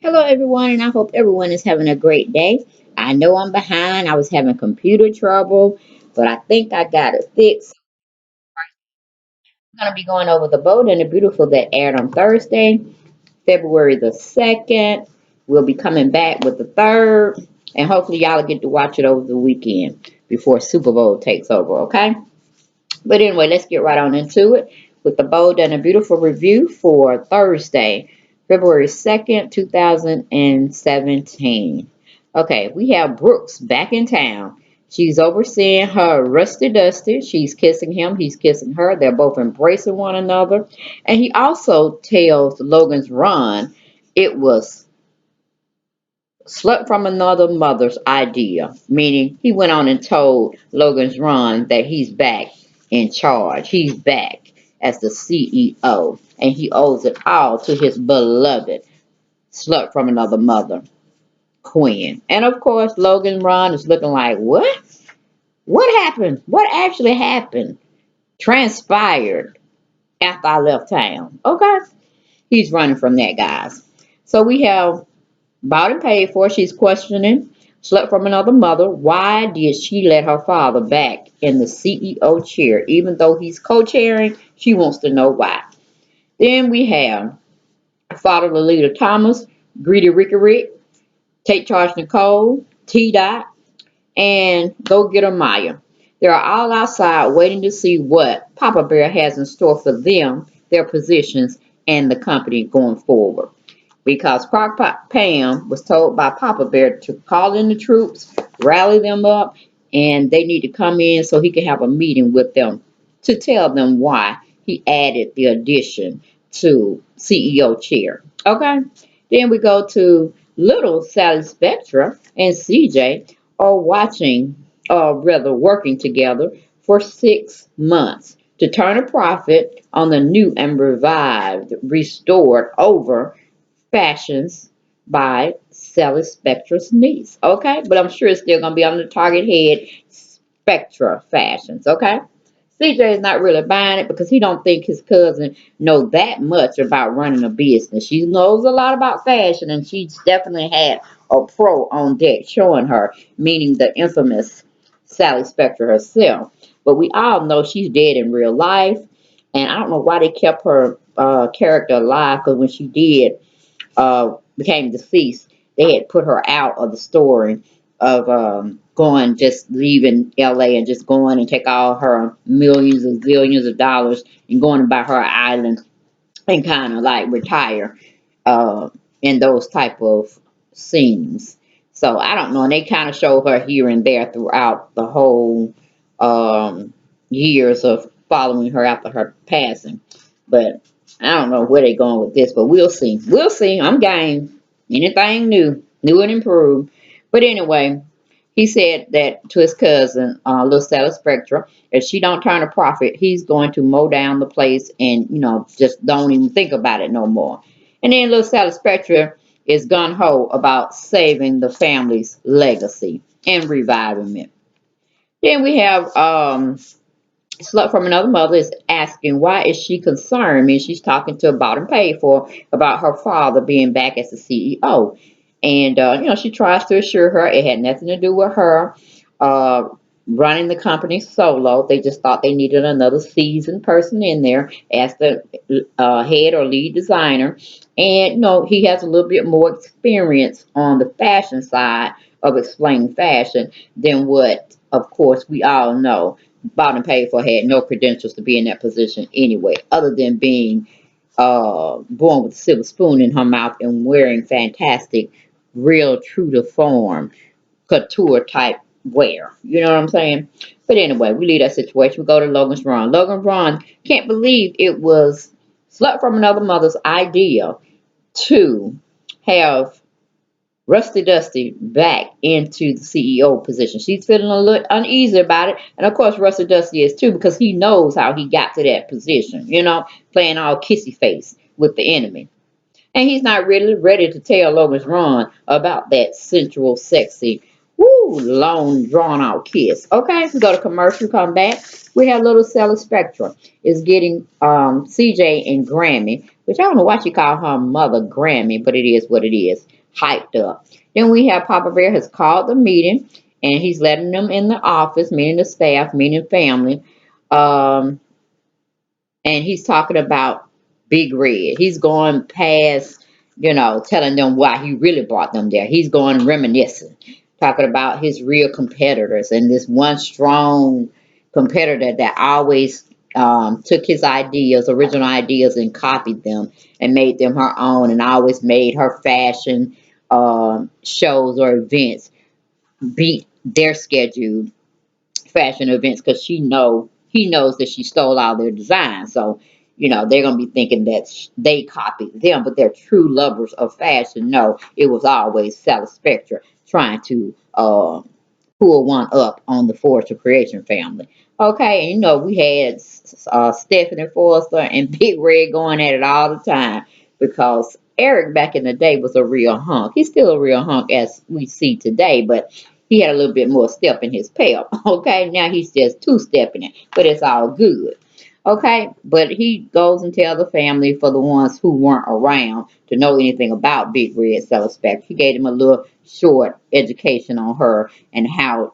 Hello, everyone, and I hope everyone is having a great day. I know I'm behind. I was having computer trouble, but I think I got it fixed. I'm going to be going over The Bold and the Beautiful that aired on Thursday, February the 2nd. We'll be coming back with the 3rd, and hopefully, y'all will get to watch it over the weekend before Super Bowl takes over, okay? But anyway, let's get right on into it with The Bold and the Beautiful review for Thursday, February 2nd, 2017. Okay, we have Brooks back in town. She's overseeing her Rusty Dusty. She's kissing him. He's kissing her. They're both embracing one another. And he also tells Logan's Ron it was slut from another mother's idea, meaning he went on and told Logan's Ron that he's back in charge. He's back as the CEO, and he owes it all to his beloved slut from another mother, Quinn. And of course, Logan Ron is looking like, what? What happened? What actually happened? Transpired after I left town. Okay. He's running from that, guys. So we have bought and paid for. She's questioning. Slept from another mother. Why did she let her father back in the CEO chair? Even though he's co-chairing, she wants to know why. Then we have Father Lolita Thomas, Greedy Ricky Rick, Take Charge Nicole, T Dot, and Go Getter Maya. They're all outside waiting to see what Papa Bear has in store for them, their positions, and the company going forward because Crockpot Pam was told by Papa Bear to call in the troops, rally them up, and they need to come in so he can have a meeting with them to tell them why he added the addition to CEO chair. Okay? Then we go to little Sally Spectra and CJ are watching, or rather working together for 6 months to turn a profit on the new and revived, restored over fashions by Sally Spectra's niece. Okay, but I'm sure it's still gonna be on the Target head Spectra fashions. Okay, CJ is not really buying it because he don't think his cousin know that much about running a business. She knows a lot about fashion, and she's definitely had a pro on deck showing her, meaning the infamous Sally Spectra herself. But we all know she's dead in real life, and I don't know why they kept her character alive because when she did became deceased, they had put her out of the story of going, just leaving LA and just going and take all her millions and zillions of dollars and going to buy her island and kind of like retire uh, in those type of scenes. So I don't know. And they kind of show her here and there throughout the whole years of following her after her passing. But I don't know where they're going with this, but we'll see. We'll see. I'm game. Anything new, new and improved. But anyway, he said that to his cousin, little Stella Spectra, if she don't turn a profit, he's going to mow down the place and just don't even think about it no more. And then little Stella Spectra is gun ho about saving the family's legacy and reviving it. Then we have Slut from Another Mother is asking why is she concerned? I mean, she's talking to Bought and Paid For about her father being back as the CEO. And, she tries to assure her it had nothing to do with her uh, running the company solo. They just thought they needed another seasoned person in there as the head or lead designer. And, he has a little bit more experience on the fashion side of explaining fashion than what, of course, we all know Bought and Paid For had no credentials to be in that position anyway, other than being born with a silver spoon in her mouth and wearing fantastic, real, true to form couture type wear. You know what I'm saying? But anyway, we leave that situation. We go to Logan's Ron. Logan Ron can't believe it was Slut from Another Mother's idea to have Rusty Dusty back into the CEO position. She's feeling a little uneasy about it. And of course, Rusty Dusty is too because he knows how he got to that position, playing all kissy face with the enemy. And he's not really ready to tell Logan's Ron about that sensual, sexy Woo, long drawn out kiss. Okay, we go to commercial, come back. We have little Cella Spectrum is getting CJ and Grammy, which I don't know why she called her mother Grammy, but it is what it is. Hyped up. Then we have Papa Bear has called the meeting and he's letting them in the office, meaning the staff, meaning family. Um, and he's talking about Big Red. He's going past, telling them why he really brought them there. He's going reminiscing, talking about his real competitors and this one strong competitor that always took his ideas, original ideas, and copied them and made them her own, and always made her fashion shows or events beat their schedule fashion events because he knows that she stole all their designs. So, they're gonna be thinking that they copied them, but they're true lovers of fashion. No, it was always Sally Spectra trying to pull one up on the Forrester Creation family. Okay, and we had Stephanie Forrester and Big Red going at it all the time because Eric back in the day was a real hunk. He's still a real hunk as we see today, but he had a little bit more step in his pep. Okay, now he's just two stepping it, but it's all good. Okay, but he goes and tells the family for the ones who weren't around to know anything about Big Red Suspect. He gave them a little short education on her and how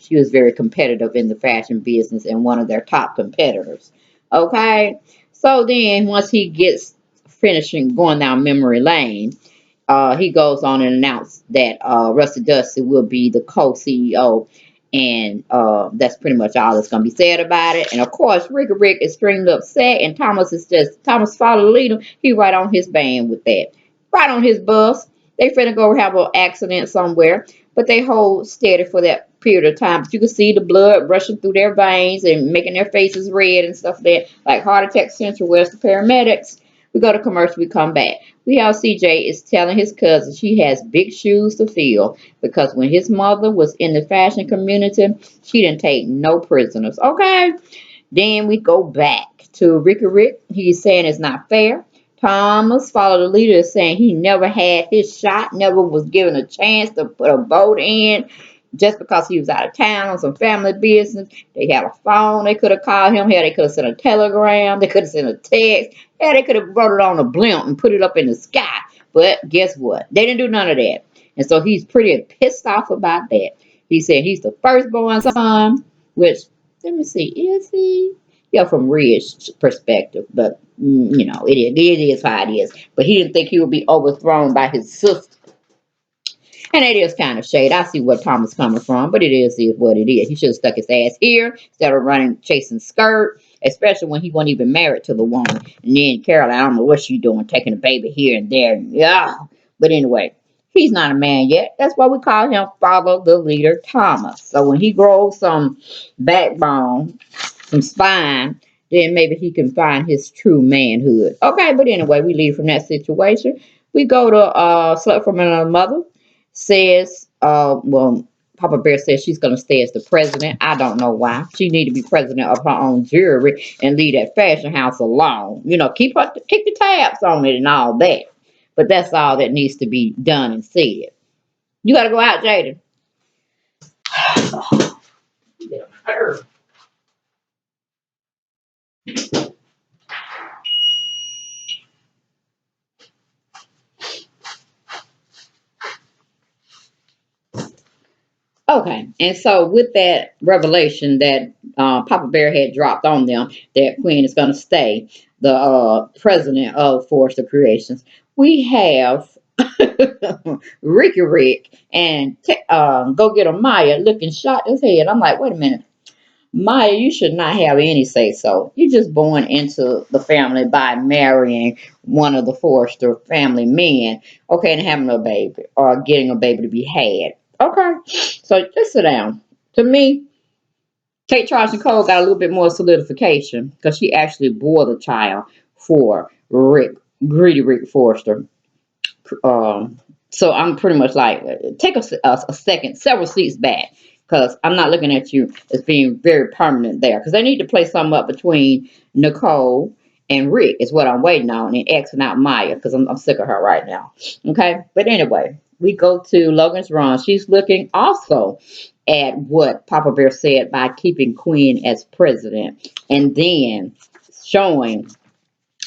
she was very competitive in the fashion business and one of their top competitors. Okay, so then once he gets finishing going down memory lane, he goes on and announced that Rusty Dusty will be the co-CEO, and that's pretty much all that's going to be said about it. And of course, Rick is extremely upset, and Thomas follow the leader. He right on his band with that, right on his bus. They finna go have an accident somewhere, but they hold steady for that period of time. But you can see the blood rushing through their veins and making their faces red and stuff like Heart Attack Central. Where's the paramedics? We go to commercial, we come back. We have CJ is telling his cousin she has big shoes to fill because when his mother was in the fashion community, she didn't take no prisoners. Okay. Then we go back to Ricky Rick. He's saying it's not fair. Thomas, follow the leader, is saying he never had his shot, never was given a chance to put a vote in just because he was out of town on some family business. They had a phone they could have called him. Hell, they could have sent a telegram. They could have sent a text. Hell, they could have wrote it on a blimp and put it up in the sky. But guess what? They didn't do none of that. And so he's pretty pissed off about that. He said he's the firstborn son, which, let me see, is he? Yeah, from Red's perspective, but it is how it is. But he didn't think he would be overthrown by his sister, and it is kind of shade. I see where Thomas coming from, but it is what it is. He should have stuck his ass here instead of running chasing skirt, especially when he wasn't even married to the woman. And then Caroline, I don't know what she doing, taking a baby here and there. Yeah, but anyway, he's not a man yet. That's why we call him Follow the Leader Thomas. So when he grows some backbone, some spine, then maybe he can find his true manhood. Okay, but anyway, we leave from that situation. We go to Slut from Another Mother says, well, Papa Bear says she's going to stay as the president. I don't know why. She need to be president of her own jury and leave that fashion house alone. Keep the tabs on it and all that. But that's all that needs to be done and said. You got to go out, Jaden. Okay, and so with that revelation that Papa Bear had dropped on them, that Queen is going to stay the president of Force of Creations, we have Ricky Rick and Go Get a Maya looking shot his head. I'm like, wait a minute. Maya, you should not have any say so. You're just born into the family by marrying one of the Forrester family men, okay, and having a baby or getting a baby to be had. Okay, so just sit down. To me, Kate Charles Nicole got a little bit more solidification because she actually bore the child for Greedy Rick Forrester. Um, so I'm pretty much like, take a second, several seats back, because I'm not looking at you as being very permanent there. Because they need to play something up between Nicole and Rick is what I'm waiting on, and Xing out Maya because I'm sick of her right now. Okay, but anyway, we go to Logan's Run. She's looking also at what Papa Bear said by keeping Quinn as president, and then showing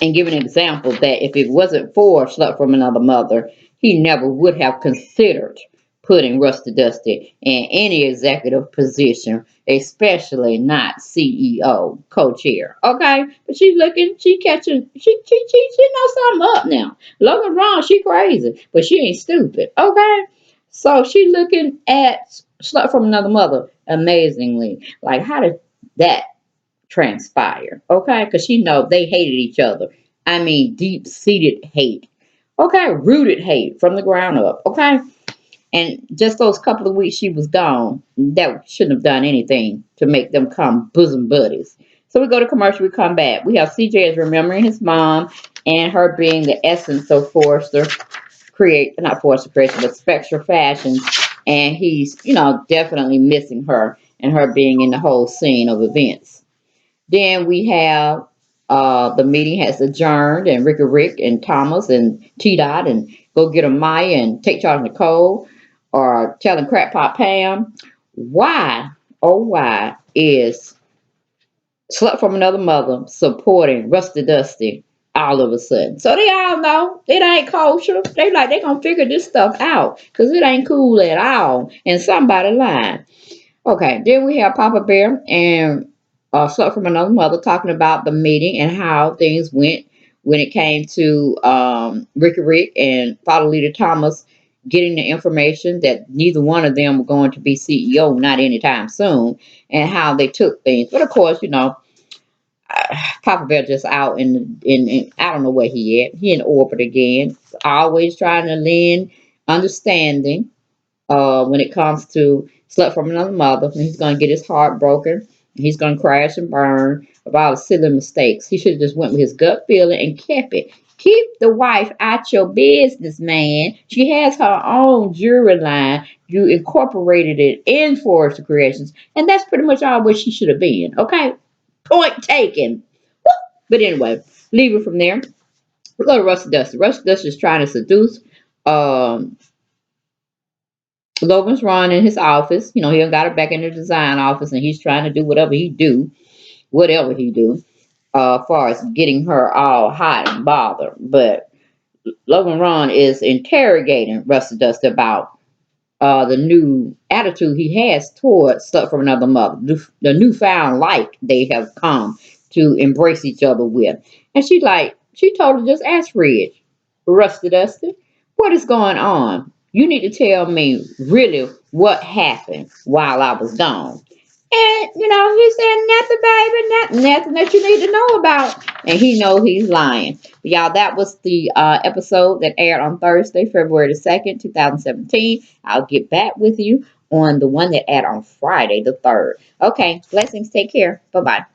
and give an example that if it wasn't for Slut from Another Mother, he never would have considered putting Rusty Dusty in any executive position, especially not CEO, co-chair. Okay, but she's looking, she catching, she knows something up now. Logan wrong, she crazy, but she ain't stupid. Okay, so she looking at Slut from Another Mother amazingly. Like, how did that transpire? Okay, because she know they hated each other. I mean, deep seated hate. Okay, rooted hate from the ground up. Okay, and just those couple of weeks she was gone, that shouldn't have done anything to make them come bosom buddies. So we go to commercial. We come back. We have CJ as remembering his mom and her being the essence of Forrester create, not Forrester creation, but Spectra Fashions, and he's definitely missing her and her being in the whole scene of events. Then we have the meeting has adjourned, and Rick and Thomas and T Dot and go get a Maya and take charge of Nicole, or telling Crackpot Pam why, oh why is Slut from Another Mother supporting Rusty Dusty all of a sudden. So they all know it ain't kosher. They like they gonna figure this stuff out because it ain't cool at all. And somebody lying. Okay, then we have Papa Bear and Slut from Another Mother talking about the meeting and how things went when it came to Rick and Father Leader Thomas getting the information that neither one of them were going to be CEO, not anytime soon, and how they took things. But of course, Papa Bear just out in I don't know where he at. He in orbit again, always trying to lend understanding when it comes to Slut from Another Mother. And he's going to get his heart broken. He's going to crash and burn of all the silly mistakes. He should have just went with his gut feeling and kept it. Keep the wife out your business, man. She has her own jewelry line. You incorporated it in Forest Creations. And that's pretty much all where she should have been. Okay? Point taken. But anyway, leave it from there. We go to Rusty Dusty. Rusty Dusty is trying to seduce um, Logan's Ron in his office. He done got her back in the design office, and he's trying to do whatever he do, as far as getting her all hot and bothered. But Logan Ron is interrogating Rusty Dust about the new attitude he has towards Stuff from Another Mother, the newfound like they have come to embrace each other with. And she told her, just ask Red, Rusty Dusty, what is going on? You need to tell me really what happened while I was gone. And he said nothing, baby, nothing that you need to know about. And he know he's lying. But y'all, that was the episode that aired on Thursday, February the 2nd, 2017. I'll get back with you on the one that aired on Friday the 3rd. Okay, blessings. Take care. Bye bye.